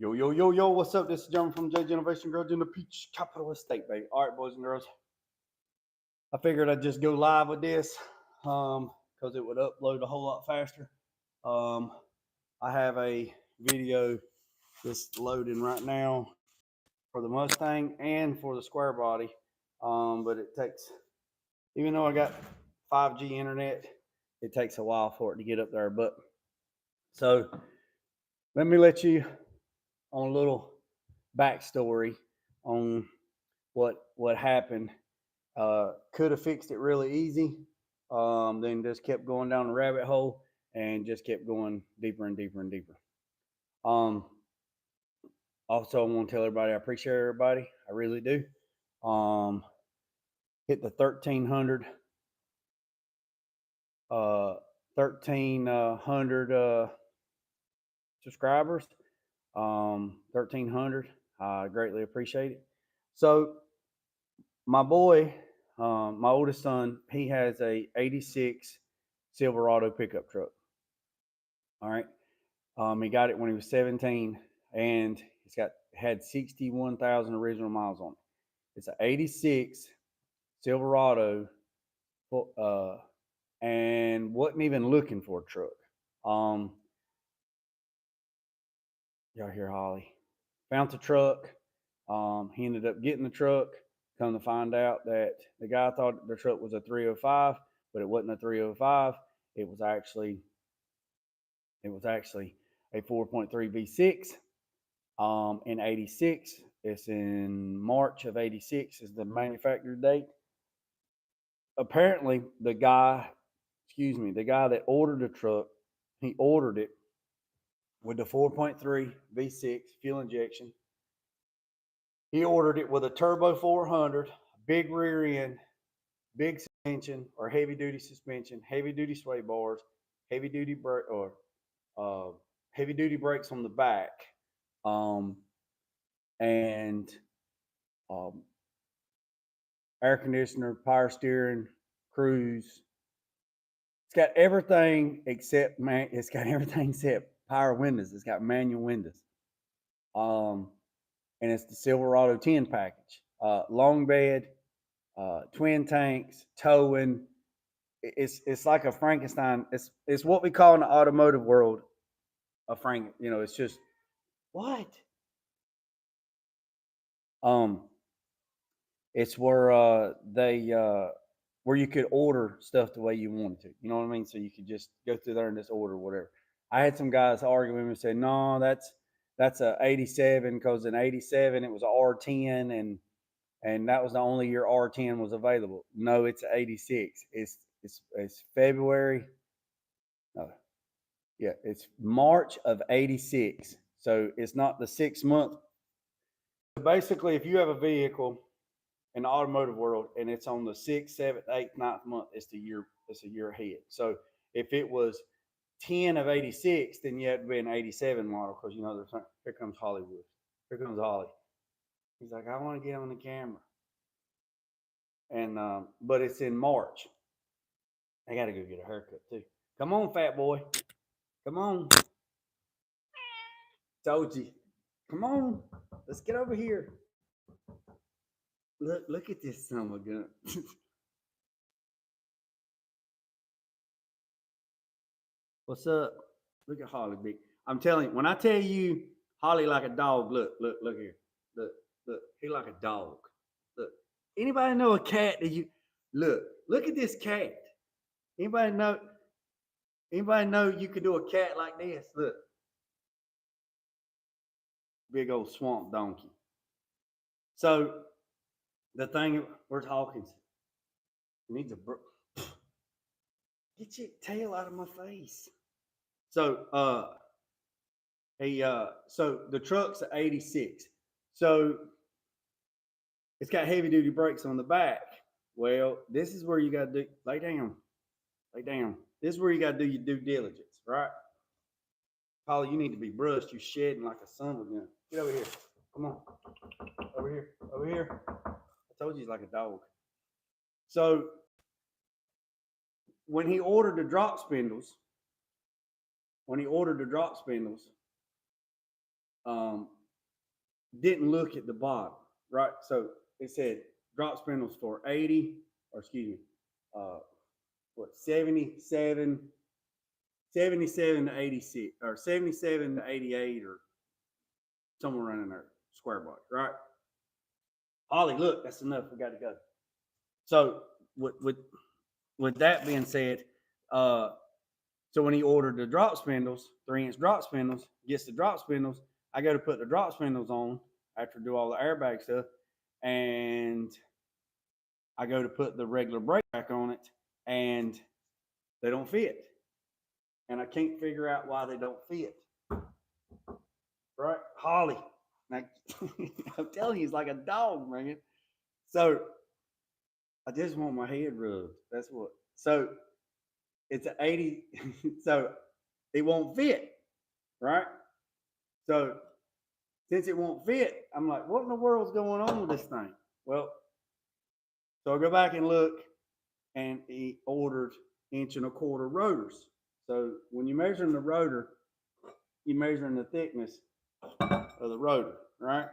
Yo, yo, yo, yo, what's up? This is John from J Innovation Growth in the Peach Capital Estate, baby. All right, boys and girls. I figured I'd just go live with this because it would upload a whole lot faster. I have a video that's loading right now for the Mustang and for the square body. But it takes, even though I got 5G internet, it takes a while for it to get up there. But so let me let you on a little backstory on what happened. Could have fixed it really easy, then just kept going down the rabbit hole and just kept going deeper and deeper and deeper. Also, I want to tell everybody I appreciate everybody. I really do. Hit the 1,300 subscribers. 1,300. I greatly appreciate it. So my boy, my oldest son, he has a 86 Silverado pickup truck. All right. He got it when he was 17 and had 61,000 original miles on it. It's an 86 Silverado, and wasn't even looking for a truck. Y'all hear Holly? Found the truck. He ended up getting the truck. Come to find out that the guy thought the truck was a 305, but it wasn't a 305. It was actually a 4.3 V6 in 86. It's in March of 86 is the manufacturer date. Apparently, the guy that ordered the truck, he ordered it with the 4.3 V6 fuel injection. He ordered it with a turbo 400, big rear end, big suspension or heavy duty suspension, heavy duty sway bars, heavy duty brake or heavy duty brakes on the back, and air conditioner, power steering, cruise. It's got everything except power windows. It's got manual windows. And it's the Silverado 10 package. Long bed, twin tanks, towing. It's like a Frankenstein. It's what we call in the automotive world a Frank. It's just what. It's where where you could order stuff the way you wanted to. You know what I mean? So you could just go through there and just order whatever. I had some guys argue with me and say, no, that's a 87 because in 87 it was a R10 and that was the only year R10 was available. No, it's 86. It's February. No, yeah, it's March of 86. So it's not the 6 month. Basically, if you have a vehicle in the automotive world and it's on the 6th, 7th, 8th, 9th month, it's a year ahead. So if it was 10 of 86, then you had to be an 87 model because here comes Hollywood. Here comes Holly. He's like, I want to get on the camera. And but it's in March. I gotta go get a haircut too. Come on, fat boy. Come on. Told you. Come on. Let's get over here. Look at this son of a gun. What's up? Look at Holly, big. I'm telling you, when I tell you Holly like a dog, look here. Look. He like a dog. Look. Anybody know a cat that you look at this cat? Anybody know you could do a cat like this? Look. Big old swamp donkey. So the thing, where's Hawkins? He needs a get your tail out of my face. So so the truck's an 86. So it's got heavy duty brakes on the back. Well, this is where you got to do lay down. This is where you got to do your due diligence, right? Holly, you need to be brushed. You're shedding like a son of a gun. Get over here. Come on. Over here. I told you he's like a dog. So when he ordered the drop spindles, um, didn't look at the bottom, right? So it said drop spindles for 80, or excuse me, uh, what, 77 to 86, or 77 to 88, or somewhere around in there, square body, right? Ollie, look, that's enough. We got to go. So with that being said, uh, so when he ordered the drop spindles, 3-inch drop spindles, gets the drop spindles, I go to put the drop spindles on after do all the airbag stuff, and I go to put the regular brake back on it, and they don't fit. And I can't figure out why they don't fit. Right? Holly. Now, I'm telling you, he's like a dog, man. So I just want my head rubbed. That's what. So it's an 80. So it won't fit. Right? So since it won't fit, I'm like, what in the world's going on with this thing? Well, so I go back and look, and he ordered 1.25 inch rotors. So when you're measuring the rotor, you're measuring the thickness of the rotor, right?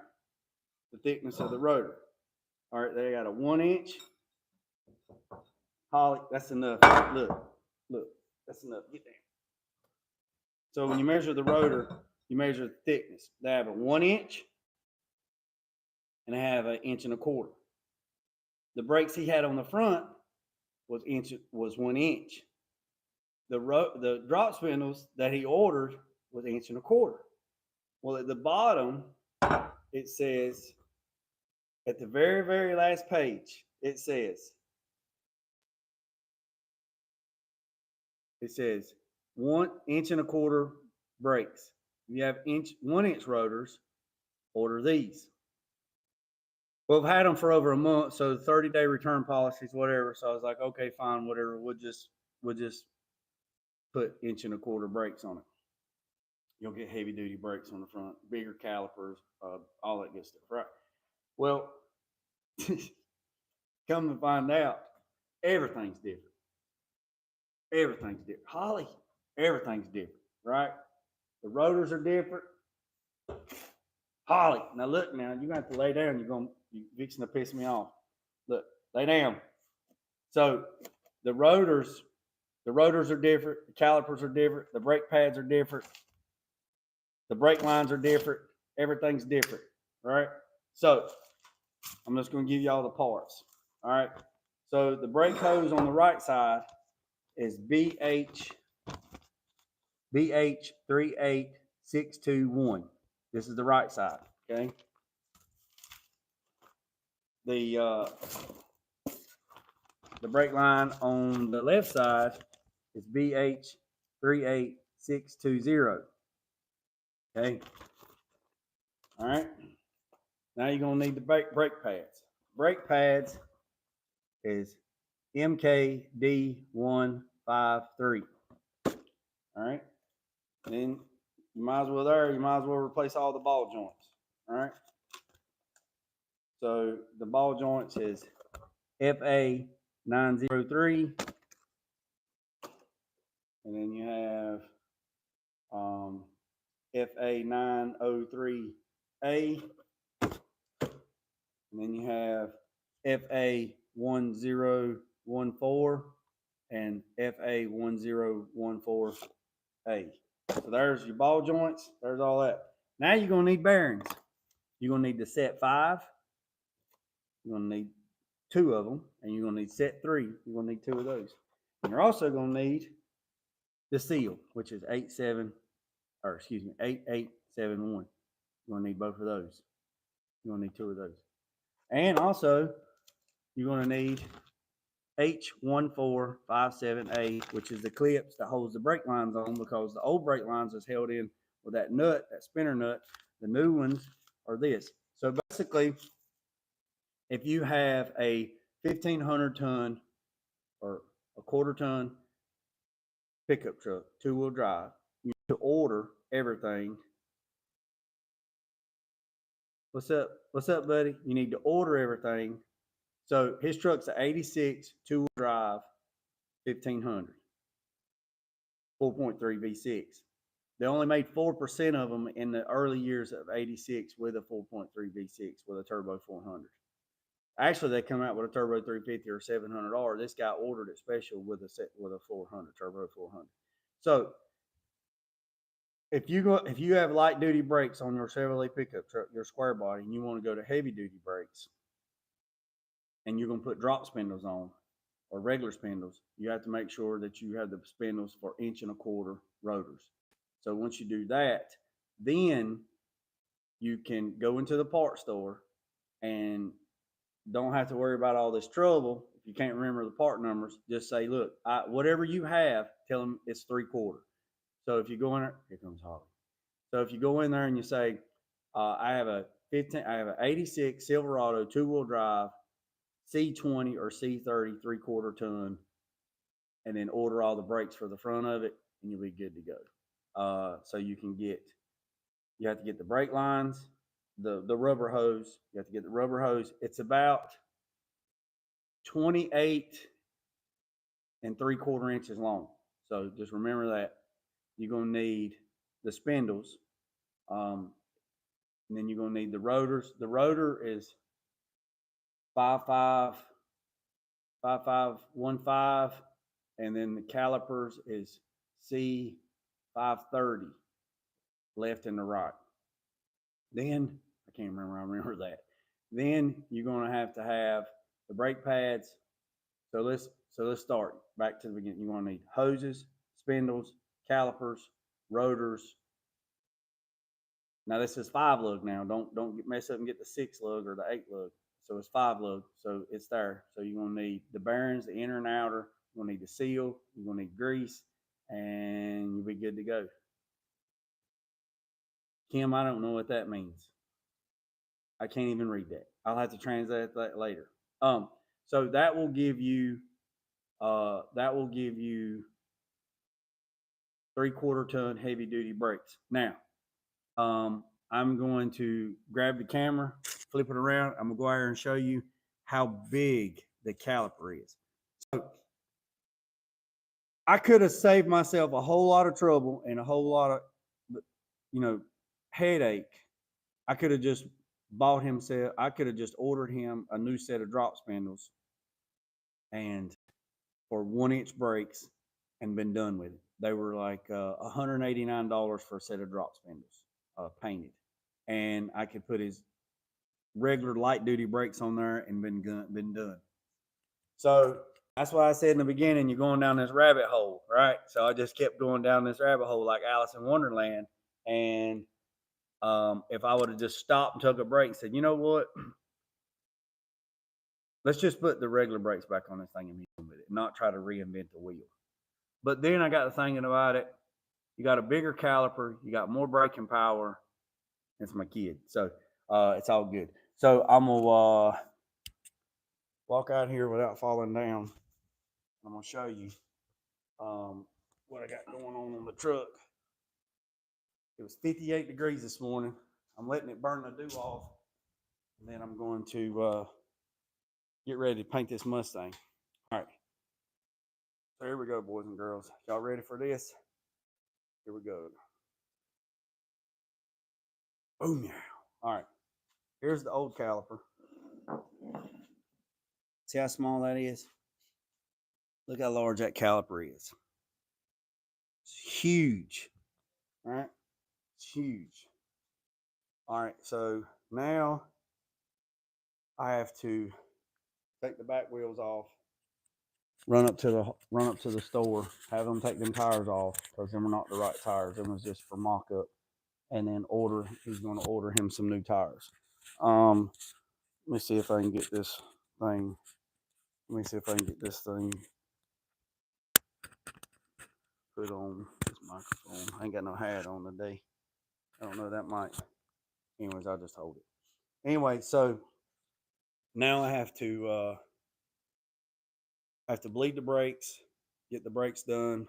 The thickness of the rotor. All right, they got a 1 inch. Holly, that's enough. Look, that's enough. Get down. So when you measure the rotor, you measure the thickness. They have a 1 inch, and they have an 1.25 inch. The brakes he had on the front was 1 inch. The drop spindles that he ordered was 1.25 inch. Well, at the bottom, it says, at the very, very last page, it says 1.25 inch brakes. If you have 1 inch rotors, order these. Well, I've had them for over a month, so 30-day return policies, whatever. So I was like, okay, fine, whatever. We'll just put 1.25 inch brakes on it. You'll get heavy duty brakes on the front, bigger calipers, all that good stuff, right? Well, come to find out, everything's different. Everything's different. Holly, everything's different, right? The rotors are different. Holly, now look, now you're gonna have to lay down. You're fixing to piss me off. Look, lay down. So the rotors are different. The calipers are different. The brake pads are different. The brake lines are different. Everything's different, right? So I'm just going to give you all the parts. All right. So the brake hose on the right side is BH38621. This is the right side. Okay. The brake line on the left side is BH38620. Okay. All right. Now you're going to need the brake pads. Brake pads is MKD153. All right. And then you might as well replace all the ball joints. All right. So the ball joints is FA903. And then you have FA903A. And then you have FA1014 and FA1014A. So there's your ball joints. There's all that. Now you're going to need bearings. You're going to need the set 5. You're going to need 2 of them. And you're going to need set 3. You're going to need 2 of those. And you're also going to need the seal, which is 8871. You're going to need both of those. You're going to need 2 of those. And also, you're going to need H1457A, which is the clips that holds the brake lines on, because the old brake lines is held in with that nut, that spinner nut. The new ones are this. So basically, if you have a 1,500 ton or a 1/4 ton pickup truck, 2-wheel drive, you need to order everything. What's up, buddy? You need to order everything. So his truck's an 86 2-wheel drive 1,500, 4.3 V6. They only made 4% of them in the early years of '86 with a 4.3 V6 with a turbo 400. Actually, they come out with a turbo 350 or 700R. This guy ordered it special with a 400 turbo 400. So if you have light duty brakes on your Chevrolet pickup truck, your square body, and you want to go to heavy duty brakes, and you're going to put drop spindles on or regular spindles, you have to make sure that you have the spindles for 1.25" rotors. So once you do that, then you can go into the parts store and don't have to worry about all this trouble. If you can't remember the part numbers, just say, look, whatever you have, tell them it's 3/4. So if you go in there, here comes Holly. So if you go in there and you say, I have an '86 Silverado 2-wheel drive, C20 or C30 3/4 ton, and then order all the brakes for the front of it, and you'll be good to go. So you have to get the brake lines, the rubber hose. You have to get the rubber hose. It's about 28 3/4 inches long. So just remember that. You're going to need the spindles. And then you're going to need the rotors. The rotor is 5515, and then the calipers is C530, left and the right. Then I can't remember. I remember that. Then you're going to have the brake pads. So let's start back to the beginning. You're going to need hoses, spindles, calipers, rotors. Now this is 5 lug. Now don't mess up and get the 6 lug or the 8 lug. So it's 5 lug. So it's there. So you're gonna need the bearings, the inner and outer. You're gonna need the seal. You're gonna need grease, and you'll be good to go. Kim, I don't know what that means. I can't even read that. I'll have to translate that later. So that will give you 3/4 ton heavy duty brakes. Now, I'm going to grab the camera, flip it around. I'm gonna go out here and show you how big the caliper is. So I could have saved myself a whole lot of trouble and a whole lot of, headache. I could have just I could have just ordered him a new set of drop spindles and for 1-inch brakes and been done with it. They were like $189 for a set of drop spindles, painted. And I could put his regular light duty brakes on there and been done. So that's why I said in the beginning, you're going down this rabbit hole, right? So I just kept going down this rabbit hole like Alice in Wonderland. And if I would have just stopped and took a break and said, you know what? Let's just put the regular brakes back on this thing and be done with it, not try to reinvent the wheel. But then I got to thinking about it. You got a bigger caliper, you got more braking power. It's my kid. So it's all good. So I'm going to walk out here without falling down. I'm going to show you what I got going on the truck. It was 58 degrees this morning. I'm letting it burn the dew off. And then I'm going to get ready to paint this Mustang. All right. So here we go, boys and girls. Y'all ready for this? Here we go. Boom, yeah. All right. Here's the old caliper. See how small that is? Look how large that caliper is. It's huge. All right. It's huge. All right. So now I have to take the back wheels off, run up to the store, have them take them tires off because them are not the right tires. Them was just for mock up, and then he's going to order him some new tires. Let me see if I can get this thing. Put on this microphone. I ain't got no hat on today. I don't know, that might. Anyways, I'll just hold it. Anyway, so now I have to bleed the brakes, get the brakes done.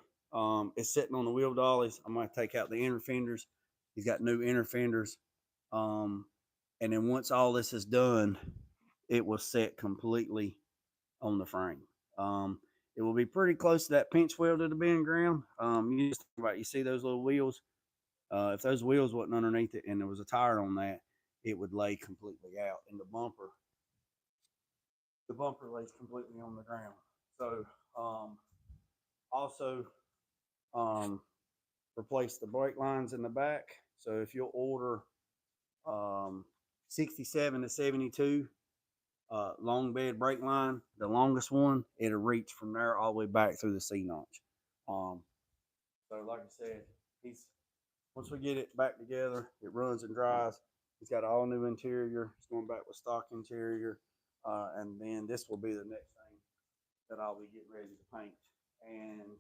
It's sitting on the wheel dollies. I'm going to take out the inner fenders. He's got new inner fenders. And then once all this is done, it will set completely on the frame. It will be pretty close to that pinch weld at the bend ground. You see those little wheels? If those wheels wasn't underneath it and there was a tire on that, it would lay completely out. And the bumper lays completely on the ground. So also um, replace the brake lines in the back. So if you'll order 67 to 72 long bed brake line, the longest one, it'll reach from there all the way back through the C notch. So like I said, he's once we get it back together, it runs and dries. He's got all new interior. It's going back with stock interior, and then this will be the next thing that I'll be getting ready to paint. And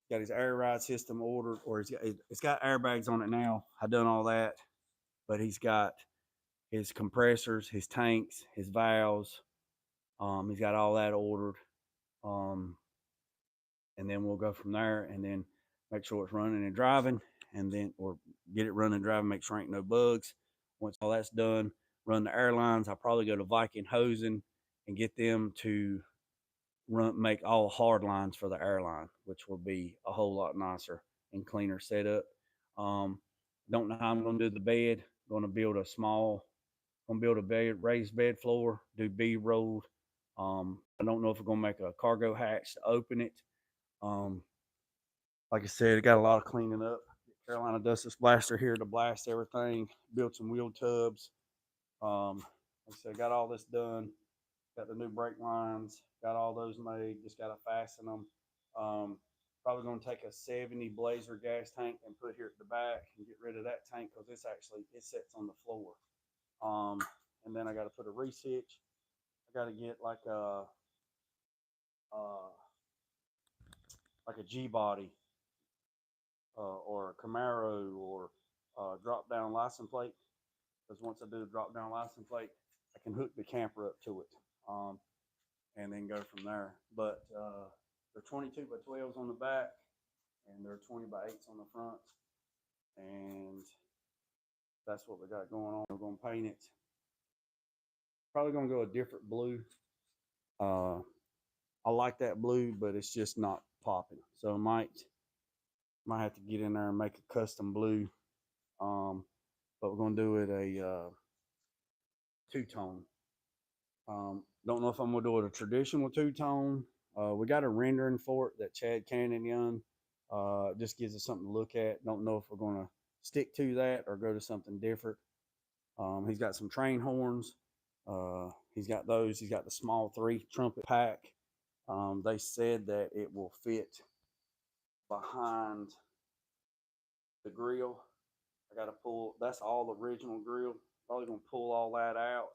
got his air ride system ordered, or it's got airbags on it now. I done all that, but he's got his compressors, his tanks, his valves. He's got all that ordered, and then we'll go from there, and then make sure it's running and driving, and then or get it running and driving, make sure ain't no bugs. Once all that's done, run the airlines. I'll probably go to Viking Hosing and get them to make all hard lines for the airline, which will be a whole lot nicer and cleaner setup. Don't know how I'm going to do the bed. Going to build a raised bed floor, do B rolled. I don't know if we're going to make a cargo hatch to open it. Like I said, it got a lot of cleaning up. Carolina Dustless Blaster here to blast everything. Built some wheel tubs. Like I said, got all this done. Got the new brake lines, got all those made, just got to fasten them. Probably going to take a 70 Blazer gas tank and put here at the back and get rid of that tank because it sits on the floor. And then I got to put a resitch. I got to get like a G body or a Camaro or a drop down license plate. Because once I do the drop down license plate, I can hook the camper up to it. And then go from there. But they're 22 by 12s on the back, and they're 20 by 8s on the front. And that's what we got going on. We're going to paint it. Probably going to go a different blue. I like that blue, but it's just not popping. So I might have to get in there and make a custom blue. But we're going to do it a two-tone. Don't know if I'm gonna do it a traditional two-tone. We got a rendering for it that Chad Cannon Young just gives us something to look at. Don't know if we're gonna stick to that or go to something different. He's got some train horns. He's got those. He's got the small 3 trumpet pack. They said that it will fit behind the grill. I got to pull. That's all the original grill. Probably gonna pull all that out,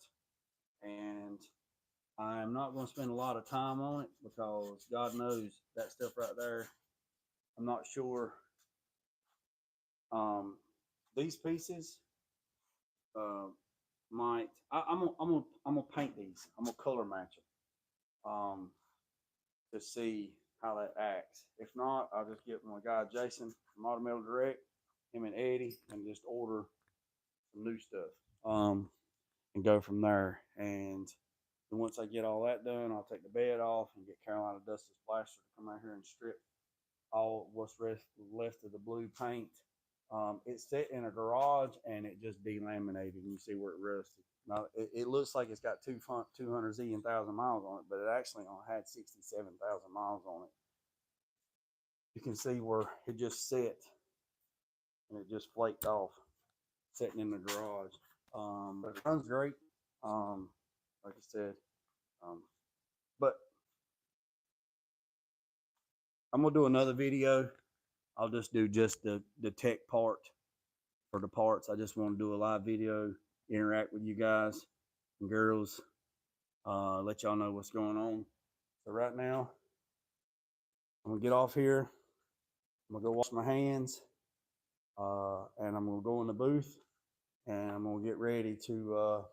and I'm not going to spend a lot of time on it because God knows that stuff right there. I'm not sure. These pieces I'm gonna paint these. I'm gonna color match them to see how that acts. If not, I'll just get my guy Jason from Automail Direct, him and Eddie, and just order some new stuff and go from there. And then once I get all that done, I'll take the bed off and get Carolina Dustless Blaster to come out here and strip all what's left of the blue paint. It's set in a garage and it just delaminated. You see where it rusted. Now it looks like it's got 200 zillion thousand miles on it, but it actually only had 67,000 miles on it. You can see where it just set and it just flaked off, sitting in the garage. But it runs great. Like I said, but I'm gonna do another video. I'll just do the tech part for the parts. I just want to do a live video, interact with you guys and girls, let y'all know what's going on. So right now, I'm gonna get off here. I'm gonna go wash my hands, and I'm gonna go in the booth, and I'm gonna get ready to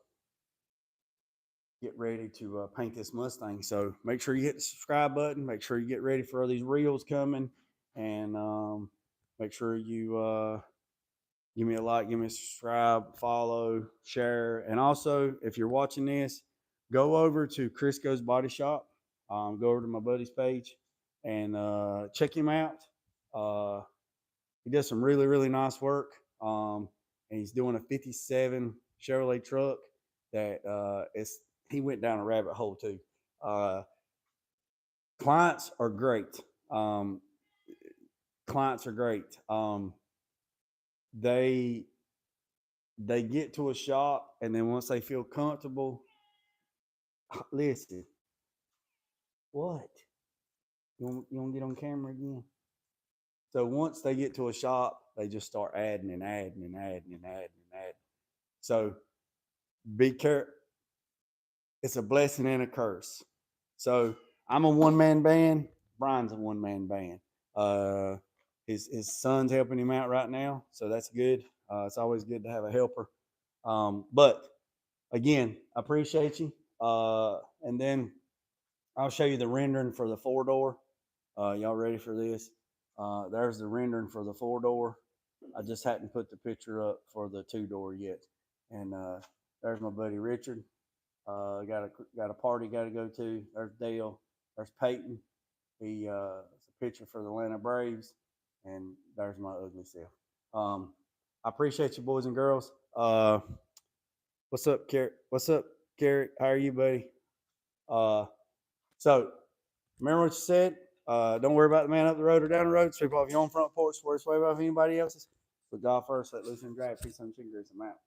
paint this Mustang. So make sure you hit the subscribe button. Make sure you get ready for all these reels coming, and make sure you give me a like, give me a subscribe, follow, share. And also, if you're watching this, go over to Crisco's Body Shop. Go over to my buddy's page and check him out. he does some really, really nice work. And he's doing a 57 Chevrolet truck that he went down a rabbit hole too. Uh, clients are great. Um, clients are great. They they get to a shop, and then once they feel comfortable, listen, what you want to get on camera again? So once they get to a shop, they just start adding and adding and adding and adding and adding. So be careful. It's a blessing and a curse. So I'm a one man band. Brian's a one man band. Uh, his son's helping him out right now, so that's good. It's always good to have a helper. But again, I appreciate you. And then I'll show you the rendering for the 4-door. Y'all ready for this? There's the rendering for the 4-door. I just hadn't put the picture up for the 2-door yet. And there's my buddy Richard. Got a party got to go to. There's Dale. There's Peyton. It's a picture for the Atlanta Braves, and there's my ugly self. I appreciate you, boys and girls. What's up, Carrot? What's up, Carrot? How are you, buddy? So remember what you said. Don't worry about the man up the road or down the road. Sweep off your own front porch. Worry, sweep off anybody else's. But God first, let loose and drag. Peace on chicken grease. I'm out.